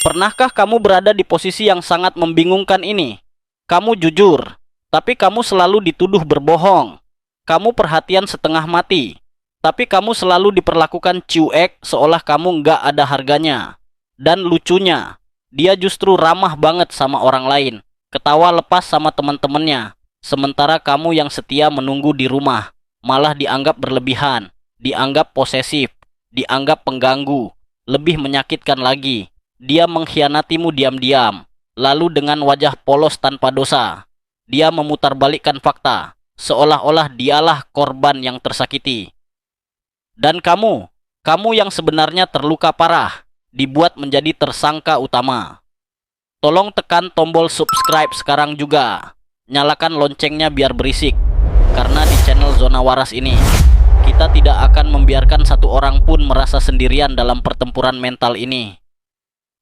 Pernahkah kamu berada di posisi yang sangat membingungkan ini? Kamu jujur, tapi kamu selalu dituduh berbohong. Kamu perhatian setengah mati, tapi kamu selalu diperlakukan cuek seolah kamu nggak ada harganya. Dan lucunya, dia justru ramah banget sama orang lain, ketawa lepas sama teman-temannya. Sementara kamu yang setia menunggu di rumah, malah dianggap berlebihan, dianggap posesif, dianggap pengganggu. Lebih menyakitkan lagi, dia mengkhianatimu diam-diam, lalu dengan wajah polos tanpa dosa. Dia memutarbalikkan fakta, seolah-olah dialah korban yang tersakiti. Dan kamu yang sebenarnya terluka parah, dibuat menjadi tersangka utama. Tolong tekan tombol subscribe sekarang juga. Nyalakan loncengnya biar berisik. Karena di channel Zona Waras ini, kita tidak akan membiarkan satu orang pun merasa sendirian dalam pertempuran mental ini.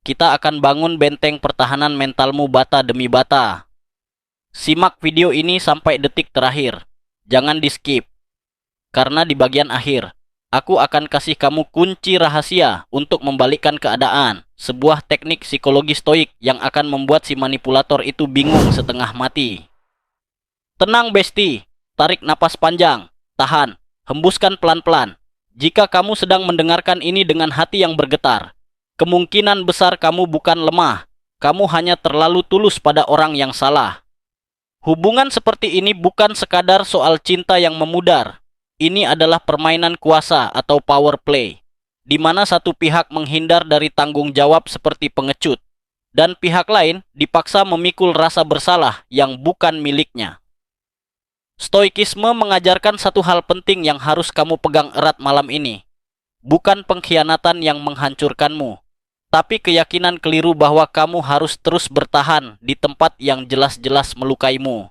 Kita akan bangun benteng pertahanan mentalmu bata demi bata. Simak video ini sampai detik terakhir. Jangan di skip. Karena di bagian akhir, aku akan kasih kamu kunci rahasia untuk membalikkan keadaan. Sebuah teknik psikologi stoik yang akan membuat si manipulator itu bingung setengah mati. Tenang Besti, tarik napas panjang, tahan, hembuskan pelan-pelan. Jika kamu sedang mendengarkan ini dengan hati yang bergetar, kemungkinan besar kamu bukan lemah, kamu hanya terlalu tulus pada orang yang salah. Hubungan seperti ini bukan sekadar soal cinta yang memudar. Ini adalah permainan kuasa atau power play, di mana satu pihak menghindar dari tanggung jawab seperti pengecut, dan pihak lain dipaksa memikul rasa bersalah yang bukan miliknya. Stoikisme mengajarkan satu hal penting yang harus kamu pegang erat malam ini. Bukan pengkhianatan yang menghancurkanmu, tapi keyakinan keliru bahwa kamu harus terus bertahan di tempat yang jelas-jelas melukaimu.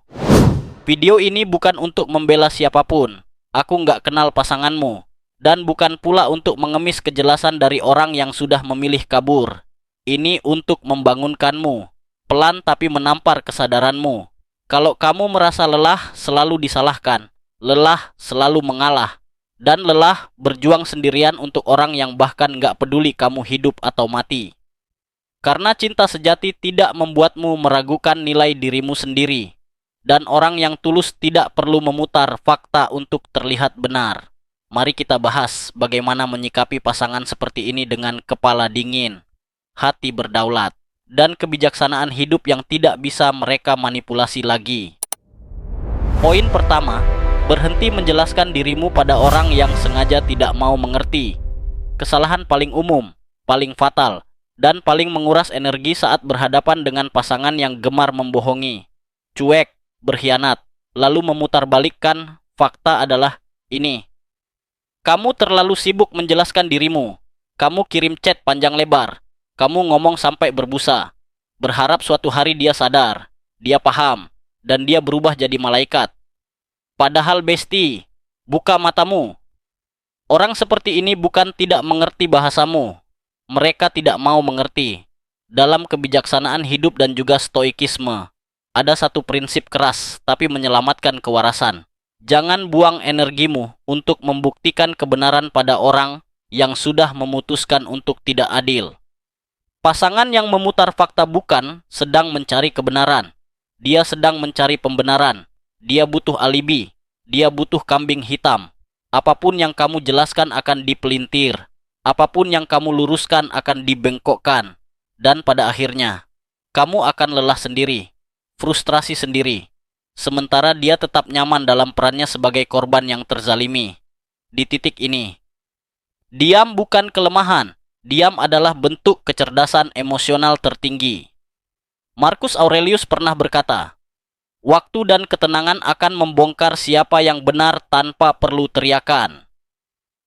Video ini bukan untuk membela siapapun. Aku nggak kenal pasanganmu. Dan bukan pula untuk mengemis kejelasan dari orang yang sudah memilih kabur. Ini untuk membangunkanmu. Pelan tapi menampar kesadaranmu. Kalau kamu merasa lelah, selalu disalahkan. Lelah selalu mengalah. Dan lelah berjuang sendirian untuk orang yang bahkan nggak peduli kamu hidup atau mati. Karena cinta sejati tidak membuatmu meragukan nilai dirimu sendiri. Dan orang yang tulus tidak perlu memutar fakta untuk terlihat benar. Mari kita bahas bagaimana menyikapi pasangan seperti ini dengan kepala dingin, hati berdaulat, dan kebijaksanaan hidup yang tidak bisa mereka manipulasi lagi. Poin pertama, berhenti menjelaskan dirimu pada orang yang sengaja tidak mau mengerti. Kesalahan paling umum, paling fatal, dan paling menguras energi saat berhadapan dengan pasangan yang gemar membohongi, cuek, berkhianat, lalu memutarbalikkan fakta adalah ini. Kamu terlalu sibuk menjelaskan dirimu. Kamu kirim chat panjang lebar. Kamu ngomong sampai berbusa. Berharap suatu hari dia sadar, dia paham, dan dia berubah jadi malaikat. Padahal Besti, buka matamu. Orang seperti ini bukan tidak mengerti bahasamu. Mereka tidak mau mengerti. Dalam kebijaksanaan hidup dan juga stoikisme, ada satu prinsip keras tapi menyelamatkan kewarasan. Jangan buang energimu untuk membuktikan kebenaran pada orang yang sudah memutuskan untuk tidak adil. Pasangan yang memutar fakta bukan sedang mencari kebenaran. Dia sedang mencari pembenaran. Dia butuh alibi. Dia butuh kambing hitam. Apapun yang kamu jelaskan akan dipelintir. Apapun yang kamu luruskan akan dibengkokkan. Dan pada akhirnya, kamu akan lelah sendiri. Frustrasi sendiri. Sementara dia tetap nyaman dalam perannya sebagai korban yang terzalimi. Di titik ini, diam bukan kelemahan. Diam adalah bentuk kecerdasan emosional tertinggi. Marcus Aurelius pernah berkata, waktu dan ketenangan akan membongkar siapa yang benar tanpa perlu teriakan.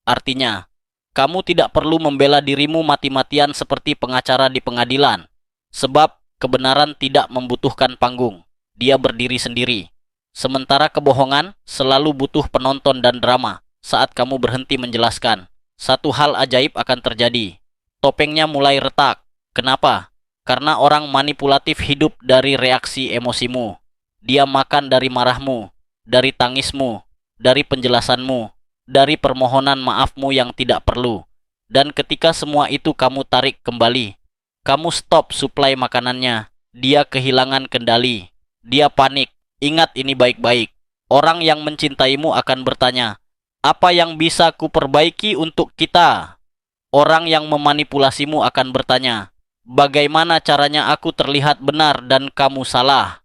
Artinya, kamu tidak perlu membela dirimu mati-matian seperti pengacara di pengadilan. Sebab kebenaran tidak membutuhkan panggung. Dia berdiri sendiri. Sementara kebohongan selalu butuh penonton dan drama. Saat kamu berhenti menjelaskan, satu hal ajaib akan terjadi. Topengnya mulai retak. Kenapa? Karena orang manipulatif hidup dari reaksi emosimu. Dia makan dari marahmu, dari tangismu, dari penjelasanmu, dari permohonan maafmu yang tidak perlu. Dan ketika semua itu kamu tarik kembali, Kamu stop suplai makanannya. Dia kehilangan kendali. Dia panik. Ingat ini baik-baik. Orang yang mencintaimu akan bertanya, apa yang bisa kuperbaiki untuk kita? Orang yang memanipulasimu akan bertanya, bagaimana caranya aku terlihat benar dan kamu salah?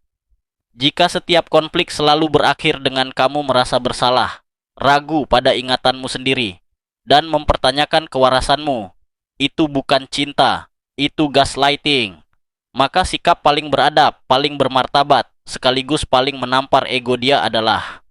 Jika setiap konflik selalu berakhir dengan kamu merasa bersalah, ragu pada ingatanmu sendiri, dan mempertanyakan kewarasanmu, itu bukan cinta, itu gaslighting. Maka sikap paling beradab, paling bermartabat, sekaligus paling menampar ego dia adalah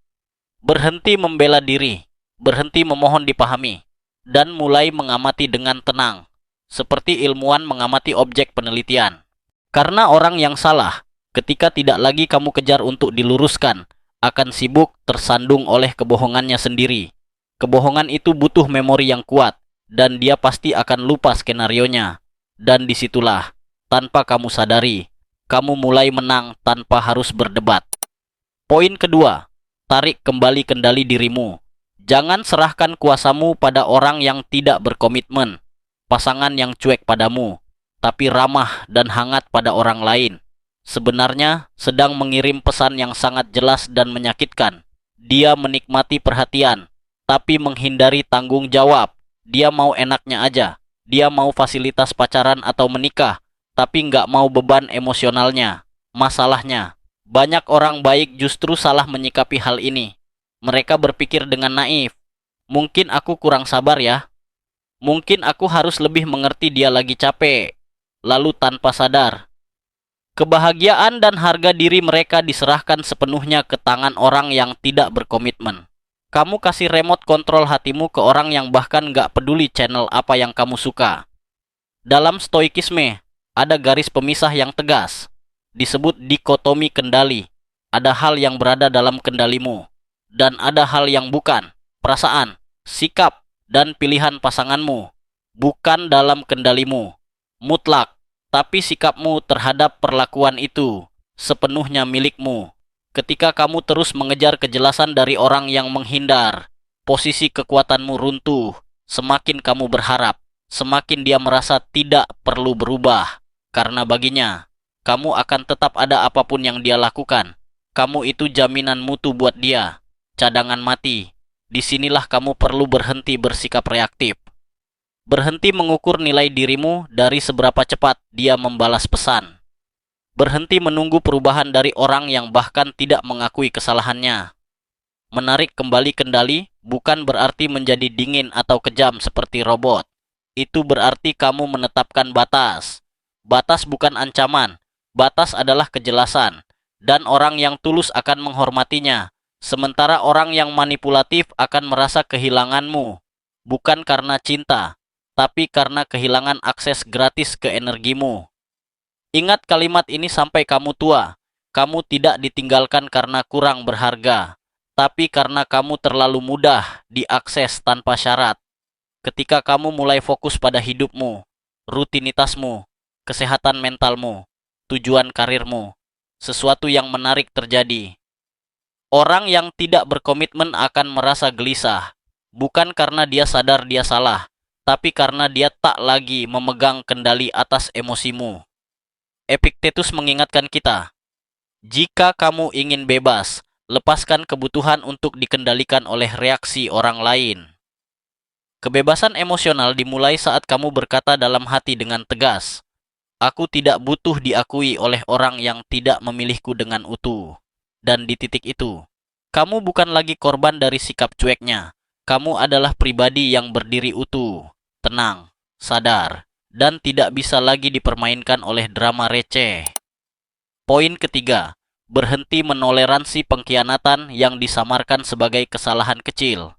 berhenti membela diri, berhenti memohon dipahami, dan mulai mengamati dengan tenang, seperti ilmuwan mengamati objek penelitian. Karena orang yang salah, ketika tidak lagi kamu kejar untuk diluruskan, akan sibuk tersandung oleh kebohongannya sendiri. Kebohongan itu butuh memori yang kuat, dan dia pasti akan lupa skenarionya. Dan disitulah, tanpa kamu sadari, kamu mulai menang tanpa harus berdebat. Poin kedua, tarik kembali kendali dirimu. Jangan serahkan kuasamu pada orang yang tidak berkomitmen, pasangan yang cuek padamu, tapi ramah dan hangat pada orang lain. Sebenarnya sedang mengirim pesan yang sangat jelas dan menyakitkan. Dia menikmati perhatian, tapi menghindari tanggung jawab. Dia mau enaknya aja. Dia mau fasilitas pacaran atau menikah, tapi nggak mau beban emosionalnya. Masalahnya, banyak orang baik justru salah menyikapi hal ini. Mereka berpikir dengan naif, mungkin aku kurang sabar ya. Mungkin aku harus lebih mengerti dia lagi capek. Lalu tanpa sadar, kebahagiaan dan harga diri mereka diserahkan sepenuhnya ke tangan orang yang tidak berkomitmen. Kamu kasih remote kontrol hatimu ke orang yang bahkan nggak peduli channel apa yang kamu suka. Dalam stoikisme, ada garis pemisah yang tegas. Disebut dikotomi kendali. Ada hal yang berada dalam kendalimu. Dan ada hal yang bukan. Perasaan, sikap, dan pilihan pasanganmu. Bukan dalam kendalimu. Mutlak. Tapi sikapmu terhadap perlakuan itu sepenuhnya milikmu. Ketika kamu terus mengejar kejelasan dari orang yang menghindar, posisi kekuatanmu runtuh. Semakin kamu berharap, semakin dia merasa tidak perlu berubah. Karena baginya, kamu akan tetap ada apapun yang dia lakukan. Kamu itu jaminan mutu buat dia. Cadangan mati. Disinilah kamu perlu berhenti bersikap reaktif. Berhenti mengukur nilai dirimu dari seberapa cepat dia membalas pesan. Berhenti menunggu perubahan dari orang yang bahkan tidak mengakui kesalahannya. Menarik kembali kendali bukan berarti menjadi dingin atau kejam seperti robot. Itu berarti kamu menetapkan batas. Batas bukan ancaman. Batas adalah kejelasan. Dan orang yang tulus akan menghormatinya. Sementara orang yang manipulatif akan merasa kehilanganmu. Bukan karena cinta, tapi karena kehilangan akses gratis ke energimu. Ingat kalimat ini sampai kamu tua. Kamu tidak ditinggalkan karena kurang berharga, tapi karena kamu terlalu mudah diakses tanpa syarat. Ketika kamu mulai fokus pada hidupmu, rutinitasmu, kesehatan mentalmu, tujuan karirmu, sesuatu yang menarik terjadi. Orang yang tidak berkomitmen akan merasa gelisah, bukan karena dia sadar dia salah, tapi karena dia tak lagi memegang kendali atas emosimu. Epictetus mengingatkan kita, jika kamu ingin bebas, lepaskan kebutuhan untuk dikendalikan oleh reaksi orang lain. Kebebasan emosional dimulai saat kamu berkata dalam hati dengan tegas, aku tidak butuh diakui oleh orang yang tidak memilihku dengan utuh. Dan di titik itu, kamu bukan lagi korban dari sikap cueknya. Kamu adalah pribadi yang berdiri utuh, tenang, sadar, dan tidak bisa lagi dipermainkan oleh drama receh. Poin ketiga, berhenti menoleransi pengkhianatan yang disamarkan sebagai kesalahan kecil.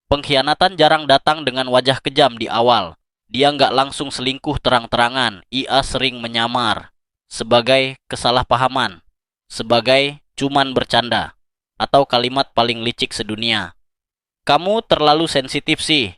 Pengkhianatan jarang datang dengan wajah kejam di awal. Dia nggak langsung selingkuh terang-terangan. Ia sering menyamar sebagai kesalahpahaman, sebagai cuman bercanda, atau kalimat paling licik sedunia. Kamu terlalu sensitif sih.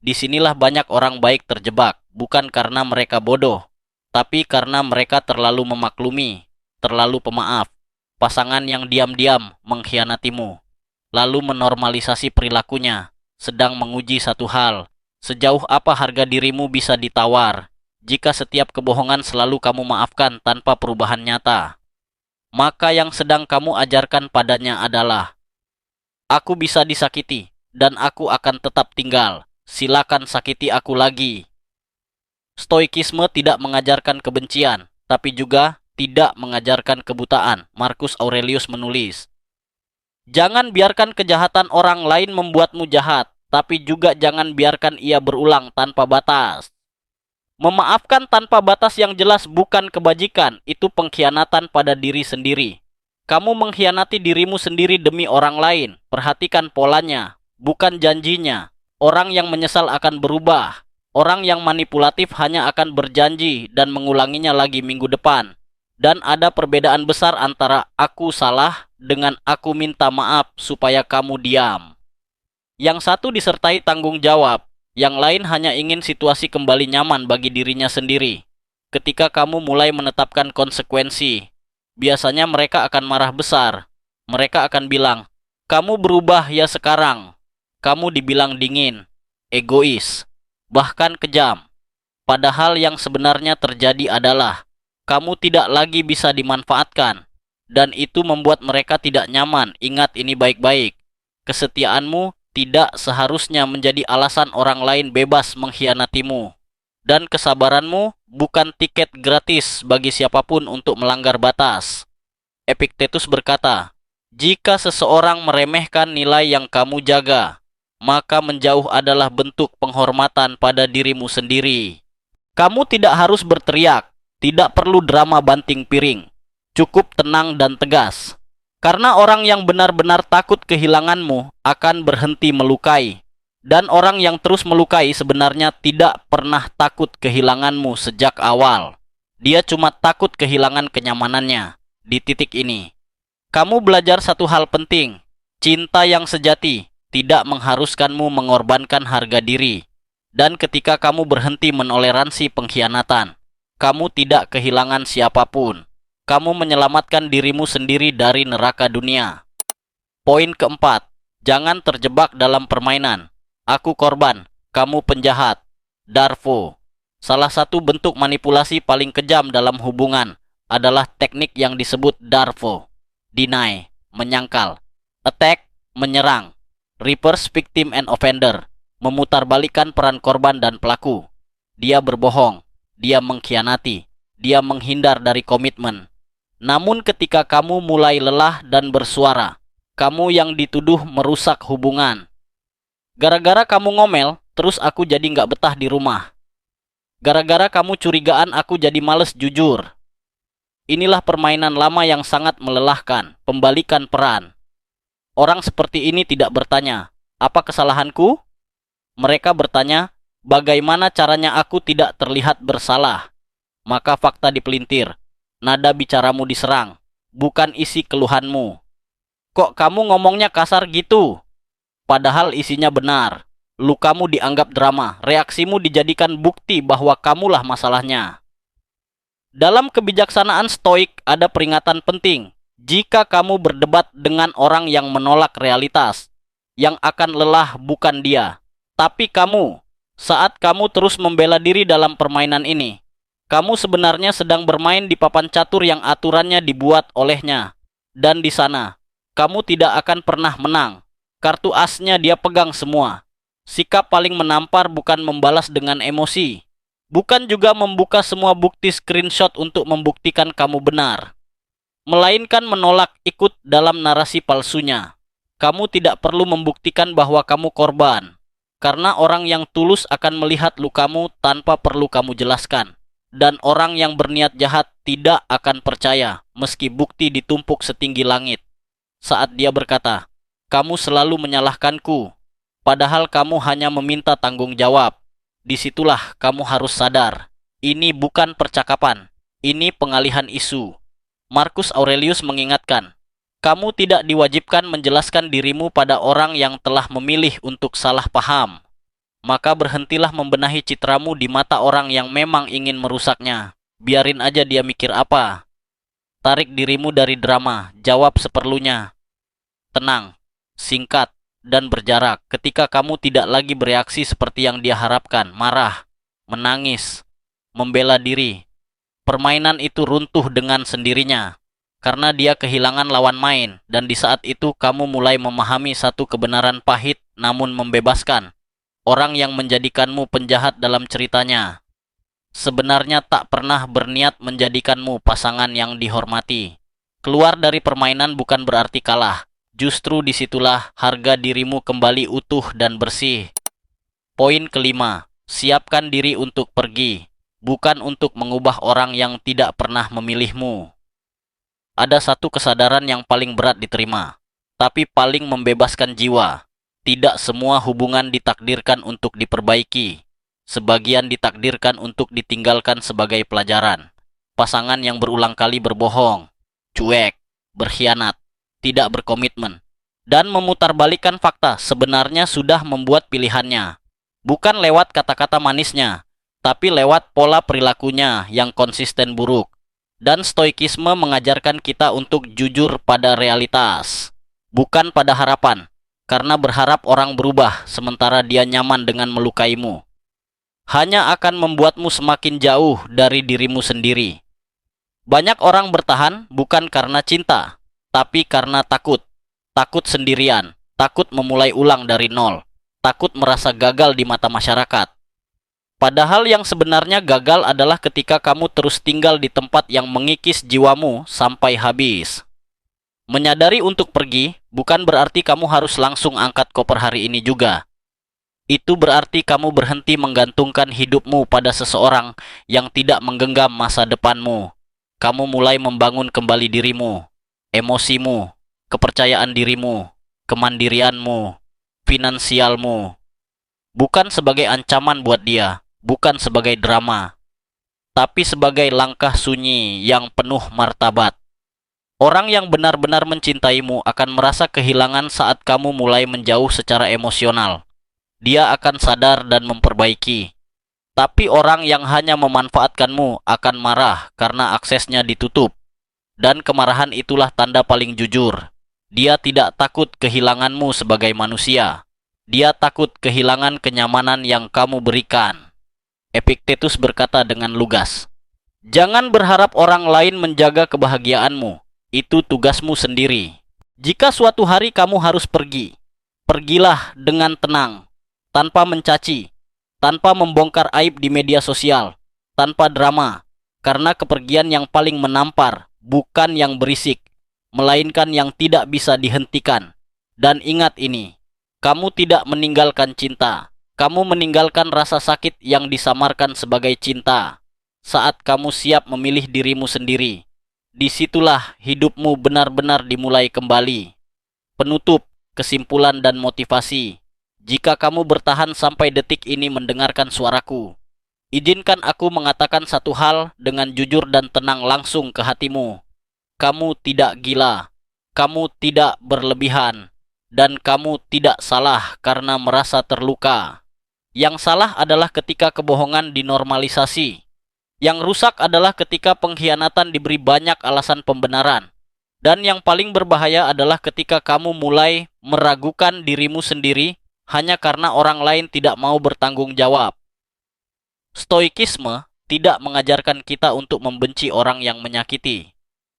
Disinilah banyak orang baik terjebak, bukan karena mereka bodoh, tapi karena mereka terlalu memaklumi, terlalu pemaaf. Pasangan yang diam-diam mengkhianatimu, lalu menormalisasi perilakunya, sedang menguji satu hal, sejauh apa harga dirimu bisa ditawar. jika setiap kebohongan selalu kamu maafkan tanpa perubahan nyata, maka yang sedang kamu ajarkan padanya adalah, aku bisa disakiti, dan aku akan tetap tinggal. Silakan sakiti aku lagi. Stoikisme tidak mengajarkan kebencian, tapi juga tidak mengajarkan kebutaan. Marcus Aurelius menulis, jangan biarkan kejahatan orang lain membuatmu jahat, tapi juga jangan biarkan ia berulang tanpa batas. Memaafkan tanpa batas yang jelas bukan kebajikan, itu pengkhianatan pada diri sendiri. Kamu mengkhianati dirimu sendiri demi orang lain. Perhatikan polanya, bukan janjinya. Orang yang menyesal akan berubah. Orang yang manipulatif hanya akan berjanji dan mengulanginya lagi minggu depan. Dan ada perbedaan besar antara aku salah dengan aku minta maaf supaya kamu diam. Yang satu disertai tanggung jawab, yang lain hanya ingin situasi kembali nyaman bagi dirinya sendiri. Ketika kamu mulai menetapkan konsekuensi, biasanya mereka akan marah besar. Mereka akan bilang, kamu berubah ya sekarang. Kamu dibilang dingin, egois, bahkan kejam. Padahal yang sebenarnya terjadi adalah, kamu tidak lagi bisa dimanfaatkan. Dan itu membuat mereka tidak nyaman. Ingat ini baik-baik. Kesetiaanmu tidak seharusnya menjadi alasan orang lain bebas mengkhianatimu. Dan kesabaranmu bukan tiket gratis bagi siapapun untuk melanggar batas. Epictetus berkata, jika seseorang meremehkan nilai yang kamu jaga, maka menjauh adalah bentuk penghormatan pada dirimu sendiri. Kamu tidak harus berteriak, tidak perlu drama banting piring. Cukup tenang dan tegas. Karena orang yang benar-benar takut kehilanganmu akan berhenti melukai. Dan orang yang terus melukai sebenarnya tidak pernah takut kehilanganmu sejak awal. Dia cuma takut kehilangan kenyamanannya. Di titik ini, kamu belajar satu hal penting. Cinta yang sejati tidak mengharuskanmu mengorbankan harga diri. Dan ketika kamu berhenti menoleransi pengkhianatan, kamu tidak kehilangan siapapun. Kamu menyelamatkan dirimu sendiri dari neraka dunia. Poin keempat, jangan terjebak dalam permainan. Aku korban, kamu penjahat. Darvo. Salah satu bentuk manipulasi paling kejam dalam hubungan adalah teknik yang disebut Darvo. Deny, menyangkal. Attack, menyerang. Reverse victim and offender, memutarbalikkan peran korban dan pelaku. Dia berbohong, dia mengkhianati, dia menghindar dari komitmen. Namun ketika kamu mulai lelah dan bersuara, kamu yang dituduh merusak hubungan. Gara-gara kamu ngomel, terus aku jadi nggak betah di rumah. Gara-gara kamu curigaan, aku jadi males jujur. Inilah permainan lama yang sangat melelahkan, pembalikan peran. Orang seperti ini tidak bertanya, apa kesalahanku? Mereka bertanya, bagaimana caranya aku tidak terlihat bersalah? Maka fakta dipelintir. Nada bicaramu diserang, bukan isi keluhanmu. Kok kamu ngomongnya kasar gitu? Padahal isinya benar. Lukamu dianggap drama, reaksimu dijadikan bukti bahwa kamulah masalahnya. Dalam kebijaksanaan stoik ada peringatan penting. Jika kamu berdebat dengan orang yang menolak realitas, yang akan lelah bukan dia, tapi kamu. Saat kamu terus membela diri dalam permainan ini, kamu sebenarnya sedang bermain di papan catur yang aturannya dibuat olehnya. Dan di sana, kamu tidak akan pernah menang. Kartu asnya dia pegang semua. Sikap paling menampar bukan membalas dengan emosi. Bukan juga membuka semua bukti screenshot untuk membuktikan kamu benar. Melainkan menolak ikut dalam narasi palsunya. Kamu tidak perlu membuktikan bahwa kamu korban. Karena orang yang tulus akan melihat lukamu tanpa perlu kamu jelaskan. Dan orang yang berniat jahat tidak akan percaya meski bukti ditumpuk setinggi langit. Saat dia berkata, kamu selalu menyalahkanku, padahal kamu hanya meminta tanggung jawab. Disitulah kamu harus sadar, ini bukan percakapan, ini pengalihan isu. Marcus Aurelius mengingatkan, kamu tidak diwajibkan menjelaskan dirimu pada orang yang telah memilih untuk salah paham. Maka berhentilah membenahi citramu di mata orang yang memang ingin merusaknya. Biarin aja dia mikir apa. Tarik dirimu dari drama, jawab seperlunya. Tenang, singkat, dan berjarak. Ketika kamu tidak lagi bereaksi seperti yang dia harapkan, marah, menangis, membela diri. Permainan itu runtuh dengan sendirinya, karena dia kehilangan lawan main, dan di saat itu kamu mulai memahami satu kebenaran pahit namun membebaskan. Orang yang menjadikanmu penjahat dalam ceritanya sebenarnya tak pernah berniat menjadikanmu pasangan yang dihormati. Keluar dari permainan bukan berarti kalah. Justru disitulah harga dirimu kembali utuh dan bersih. Poin kelima, siapkan diri untuk pergi, bukan untuk mengubah orang yang tidak pernah memilihmu. Ada satu kesadaran yang paling berat diterima, tapi paling membebaskan jiwa. Tidak semua hubungan ditakdirkan untuk diperbaiki. Sebagian ditakdirkan untuk ditinggalkan sebagai pelajaran. Pasangan yang berulang kali berbohong, cuek, berkhianat, tidak berkomitmen, dan memutarbalikkan fakta sebenarnya sudah membuat pilihannya. Bukan lewat kata-kata manisnya, tapi lewat pola perilakunya yang konsisten buruk. Dan stoikisme mengajarkan kita untuk jujur pada realitas, bukan pada harapan, karena berharap orang berubah sementara dia nyaman dengan melukaimu hanya akan membuatmu semakin jauh dari dirimu sendiri. Banyak orang bertahan bukan karena cinta, tapi karena takut. Takut sendirian, takut memulai ulang dari nol, takut merasa gagal di mata masyarakat. Padahal yang sebenarnya gagal adalah ketika kamu terus tinggal di tempat yang mengikis jiwamu sampai habis. Menyadari untuk pergi bukan berarti kamu harus langsung angkat koper hari ini juga. Itu berarti kamu berhenti menggantungkan hidupmu pada seseorang yang tidak menggenggam masa depanmu. Kamu mulai membangun kembali dirimu, emosimu, kepercayaan dirimu, kemandirianmu, finansialmu. Bukan sebagai ancaman buat dia, bukan sebagai drama, tapi sebagai langkah sunyi yang penuh martabat. Orang yang benar-benar mencintaimu akan merasa kehilangan saat kamu mulai menjauh secara emosional. Dia akan sadar dan memperbaiki. Tapi orang yang hanya memanfaatkanmu akan marah karena aksesnya ditutup. Dan kemarahan itulah tanda paling jujur. Dia tidak takut kehilanganmu sebagai manusia. Dia takut kehilangan kenyamanan yang kamu berikan. Epictetus berkata dengan lugas, "Jangan berharap orang lain menjaga kebahagiaanmu. Itu tugasmu sendiri. Jika suatu hari kamu harus pergi, pergilah dengan tenang, tanpa mencaci, tanpa membongkar aib di media sosial, tanpa drama, karena kepergian yang paling menampar bukan yang berisik, melainkan yang tidak bisa dihentikan. Dan ingat ini, kamu tidak meninggalkan cinta, kamu meninggalkan rasa sakit yang disamarkan sebagai cinta. Saat kamu siap memilih dirimu sendiri, disitulah hidupmu benar-benar dimulai kembali." Penutup, kesimpulan dan motivasi. Jika kamu bertahan sampai detik ini mendengarkan suaraku, izinkan aku mengatakan satu hal dengan jujur dan tenang langsung ke hatimu. Kamu tidak gila, kamu tidak berlebihan, dan kamu tidak salah karena merasa terluka. Yang salah adalah ketika kebohongan dinormalisasi. Yang rusak adalah ketika pengkhianatan diberi banyak alasan pembenaran. Dan yang paling berbahaya adalah ketika kamu mulai meragukan dirimu sendiri hanya karena orang lain tidak mau bertanggung jawab. Stoikisme tidak mengajarkan kita untuk membenci orang yang menyakiti.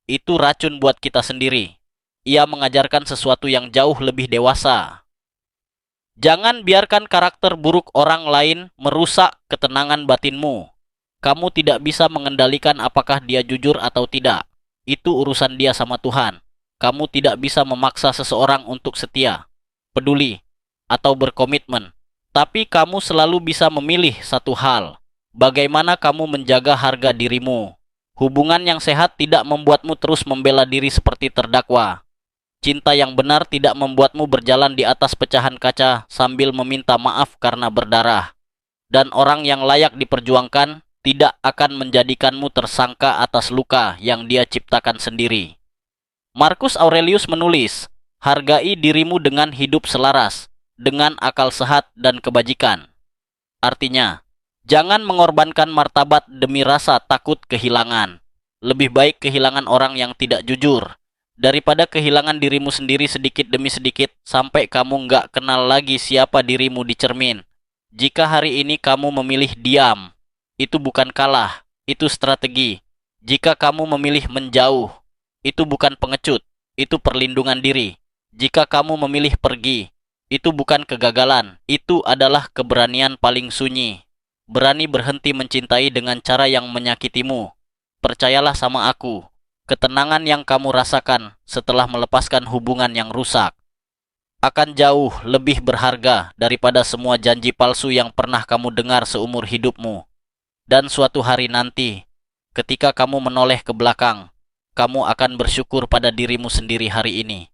Itu racun buat kita sendiri. Ia mengajarkan sesuatu yang jauh lebih dewasa. Jangan biarkan karakter buruk orang lain merusak ketenangan batinmu. Kamu tidak bisa mengendalikan apakah dia jujur atau tidak. Itu urusan dia sama Tuhan. Kamu tidak bisa memaksa seseorang untuk setia, peduli, atau berkomitmen. Tapi kamu selalu bisa memilih satu hal. Bagaimana kamu menjaga harga dirimu. Hubungan yang sehat tidak membuatmu terus membela diri seperti terdakwa. Cinta yang benar tidak membuatmu berjalan di atas pecahan kaca sambil meminta maaf karena berdarah. Dan orang yang layak diperjuangkan tidak akan menjadikanmu tersangka atas luka yang dia ciptakan sendiri. Marcus Aurelius menulis, "Hargai dirimu dengan hidup selaras, dengan akal sehat dan kebajikan." Artinya, jangan mengorbankan martabat demi rasa takut kehilangan. Lebih baik kehilangan orang yang tidak jujur, daripada kehilangan dirimu sendiri sedikit demi sedikit sampai kamu nggak kenal lagi siapa dirimu di cermin. Jika hari ini kamu memilih diam, itu bukan kalah, itu strategi. Jika kamu memilih menjauh, itu bukan pengecut, itu perlindungan diri. Jika kamu memilih pergi, itu bukan kegagalan, itu adalah keberanian paling sunyi. Berani berhenti mencintai dengan cara yang menyakitimu. Percayalah sama aku, ketenangan yang kamu rasakan setelah melepaskan hubungan yang rusak akan jauh lebih berharga daripada semua janji palsu yang pernah kamu dengar seumur hidupmu. Dan suatu hari nanti, ketika kamu menoleh ke belakang, kamu akan bersyukur pada dirimu sendiri hari ini.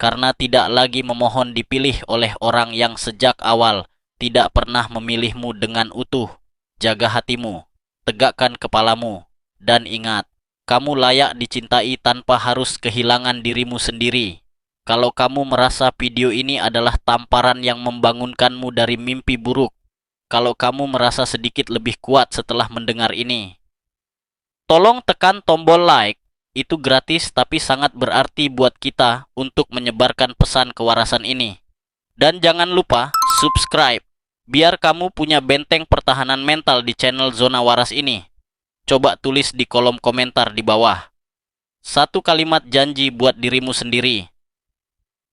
Karena tidak lagi memohon dipilih oleh orang yang sejak awal tidak pernah memilihmu dengan utuh. Jaga hatimu, tegakkan kepalamu, dan ingat, kamu layak dicintai tanpa harus kehilangan dirimu sendiri. Kalau kamu merasa video ini adalah tamparan yang membangunkanmu dari mimpi buruk, kalau kamu merasa sedikit lebih kuat setelah mendengar ini, tolong tekan tombol like. Itu gratis tapi sangat berarti buat kita untuk menyebarkan pesan kewarasan ini. Dan jangan lupa subscribe, biar kamu punya benteng pertahanan mental di channel Zona Waras ini. Coba tulis di kolom komentar di bawah. Satu kalimat janji buat dirimu sendiri.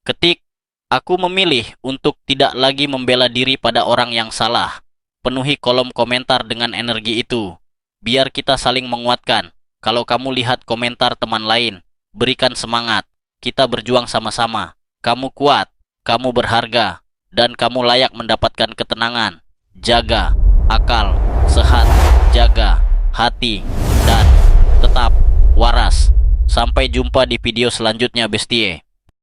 Ketik, aku memilih untuk tidak lagi membela diri pada orang yang salah. Penuhi kolom komentar dengan energi itu. Biar kita saling menguatkan. Kalau kamu lihat komentar teman lain, berikan semangat. Kita berjuang sama-sama. Kamu kuat, kamu berharga, dan kamu layak mendapatkan ketenangan. Jaga akal, sehat, jaga hati, dan tetap waras. Sampai jumpa di video selanjutnya, bestie.